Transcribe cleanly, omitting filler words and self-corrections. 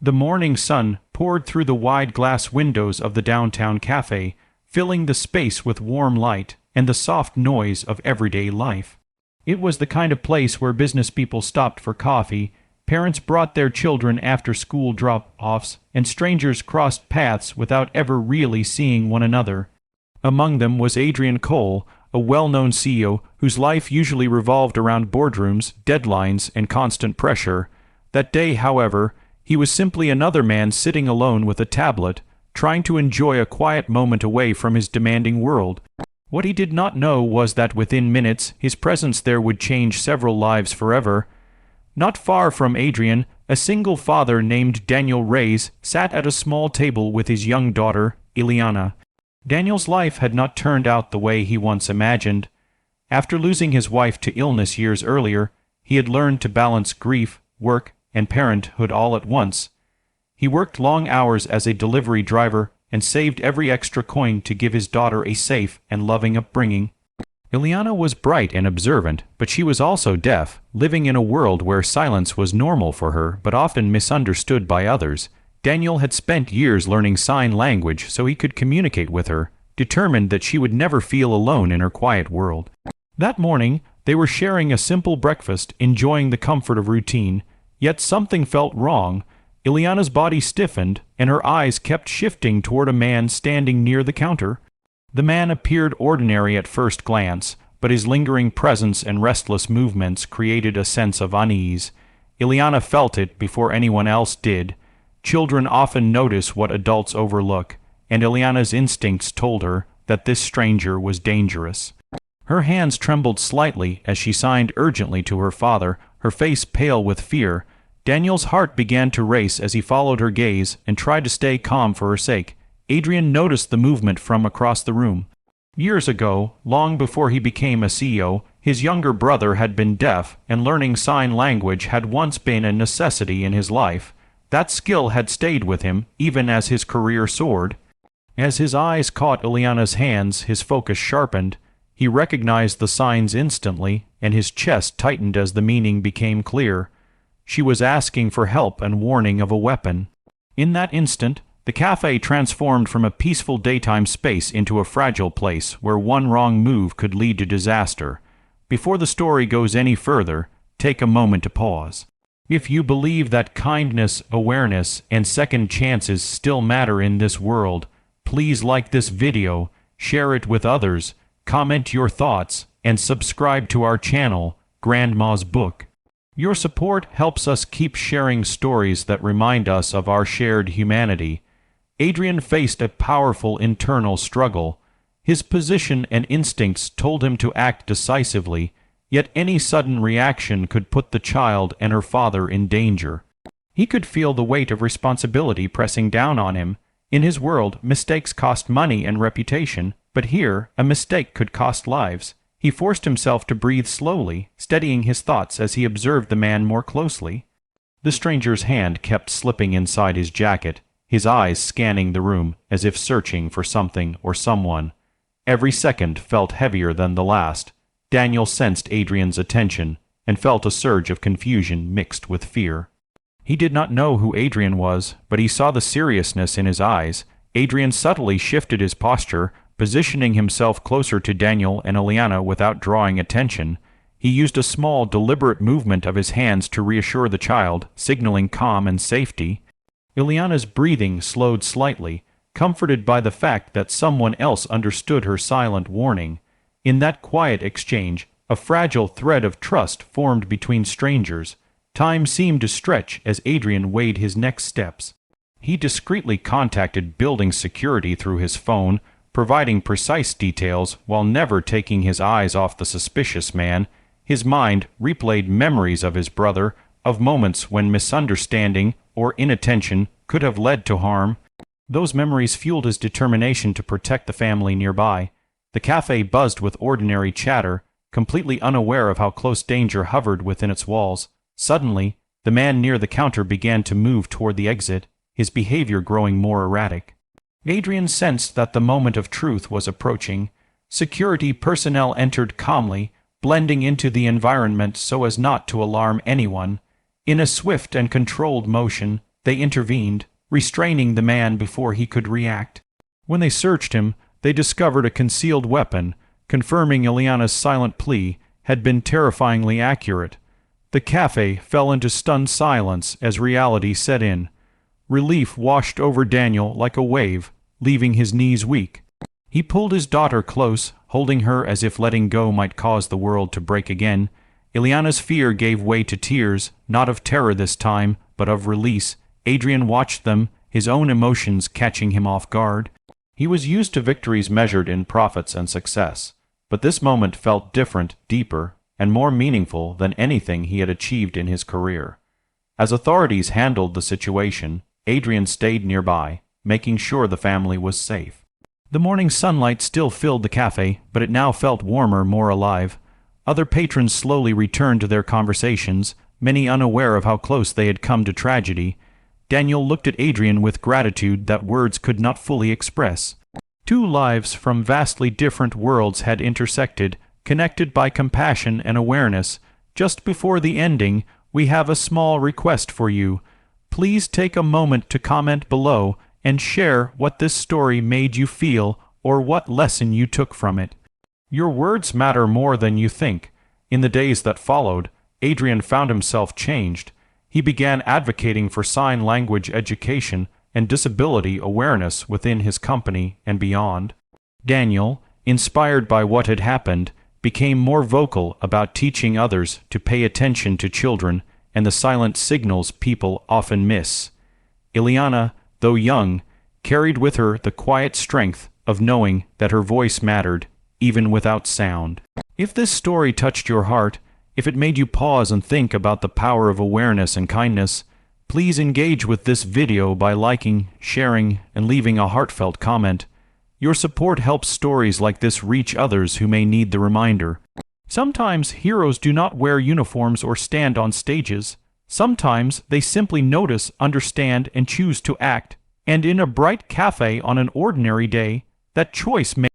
The morning sun poured through the wide glass windows of the downtown café, filling the space with warm light and the soft noise of everyday life. It was the kind of place where business people stopped for coffee, parents brought their children after school drop-offs, and strangers crossed paths without ever really seeing one another. Among them was Adrian Cole, a well-known CEO whose life usually revolved around boardrooms, deadlines, and constant pressure. That day, however, he was simply another man sitting alone with a tablet, trying to enjoy a quiet moment away from his demanding world. What he did not know was that within minutes his presence there would change several lives forever. Not far from Adrian, a single father named Daniel Reyes sat at a small table with his young daughter, Ileana. Daniel's life had not turned out the way he once imagined. After losing his wife to illness years earlier, he had learned to balance grief, work, and parenthood all at once. He worked long hours as a delivery driver and saved every extra coin to give his daughter a safe and loving upbringing. Ileana was bright and observant, but she was also deaf, living in a world where silence was normal for her but often misunderstood by others. Daniel had spent years learning sign language so he could communicate with her, determined that she would never feel alone in her quiet world. That morning, they were sharing a simple breakfast, enjoying the comfort of routine, yet something felt wrong. Ileana's body stiffened, and her eyes kept shifting toward a man standing near the counter. The man appeared ordinary at first glance, but his lingering presence and restless movements created a sense of unease. Ileana felt it before anyone else did. Children often notice what adults overlook, and Ileana's instincts told her that this stranger was dangerous. Her hands trembled slightly as she signed urgently to her father, her face pale with fear. Daniel's heart began to race as he followed her gaze and tried to stay calm for her sake. Adrian noticed the movement from across the room. Years ago, long before he became a CEO, his younger brother had been deaf, and learning sign language had once been a necessity in his life. That skill had stayed with him, even as his career soared. As his eyes caught Ileana's hands, his focus sharpened. He recognized the signs instantly, and his chest tightened as the meaning became clear. She was asking for help and warning of a weapon. In that instant, the cafe transformed from a peaceful daytime space into a fragile place where one wrong move could lead to disaster. Before the story goes any further, take a moment to pause. If you believe that kindness, awareness, and second chances still matter in this world, please like this video, share it with others, comment your thoughts, and subscribe to our channel, Grandma's Book. Your support helps us keep sharing stories that remind us of our shared humanity. Adrian faced a powerful internal struggle. His position and instincts told him to act decisively, yet any sudden reaction could put the child and her father in danger. He could feel the weight of responsibility pressing down on him. In his world, mistakes cost money and reputation, but here, a mistake could cost lives. He forced himself to breathe slowly, steadying his thoughts as he observed the man more closely. The stranger's hand kept slipping inside his jacket, his eyes scanning the room as if searching for something or someone. Every second felt heavier than the last. Daniel sensed Adrian's attention and felt a surge of confusion mixed with fear. He did not know who Adrian was, but he saw the seriousness in his eyes. Adrian subtly shifted his posture, positioning himself closer to Daniel and Ileana without drawing attention. He used a small, deliberate movement of his hands to reassure the child, signaling calm and safety. Ileana's breathing slowed slightly, comforted by the fact that someone else understood her silent warning. In that quiet exchange, a fragile thread of trust formed between strangers. Time seemed to stretch as Adrian weighed his next steps. He discreetly contacted building security through his phone, providing precise details while never taking his eyes off the suspicious man. His mind replayed memories of his brother, of moments when misunderstanding or inattention could have led to harm. Those memories fueled his determination to protect the family nearby. The cafe buzzed with ordinary chatter, completely unaware of how close danger hovered within its walls. Suddenly, the man near the counter began to move toward the exit, his behavior growing more erratic. Adrian sensed that the moment of truth was approaching. Security personnel entered calmly, blending into the environment so as not to alarm anyone. In a swift and controlled motion, they intervened, restraining the man before he could react. When they searched him, they discovered a concealed weapon, confirming Ileana's silent plea had been terrifyingly accurate. The cafe fell into stunned silence as reality set in. Relief washed over Daniel like a wave, leaving his knees weak. He pulled his daughter close, holding her as if letting go might cause the world to break again. Ileana's fear gave way to tears, not of terror this time, but of release. Adrian watched them, his own emotions catching him off guard. He was used to victories measured in profits and success, but this moment felt different, deeper, and more meaningful than anything he had achieved in his career. As authorities handled the situation, Adrian stayed nearby, making sure the family was safe. The morning sunlight still filled the cafe, but it now felt warmer, more alive. Other patrons slowly returned to their conversations, many unaware of how close they had come to tragedy. Daniel looked at Adrian with gratitude that words could not fully express. Two lives from vastly different worlds had intersected, connected by compassion and awareness. Just before the ending, we have a small request for you. Please take a moment to comment below and share what this story made you feel or what lesson you took from it. Your words matter more than you think. In the days that followed, Adrian found himself changed. He began advocating for sign language education and disability awareness within his company and beyond. Daniel, inspired by what had happened, became more vocal about teaching others to pay attention to children and the silent signals people often miss. Ileana, though young, carried with her the quiet strength of knowing that her voice mattered, even without sound. If this story touched your heart, if it made you pause and think about the power of awareness and kindness, please engage with this video by liking, sharing, and leaving a heartfelt comment. Your support helps stories like this reach others who may need the reminder. Sometimes heroes do not wear uniforms or stand on stages. Sometimes they simply notice, understand, and choose to act. And in a bright cafe on an ordinary day, that choice may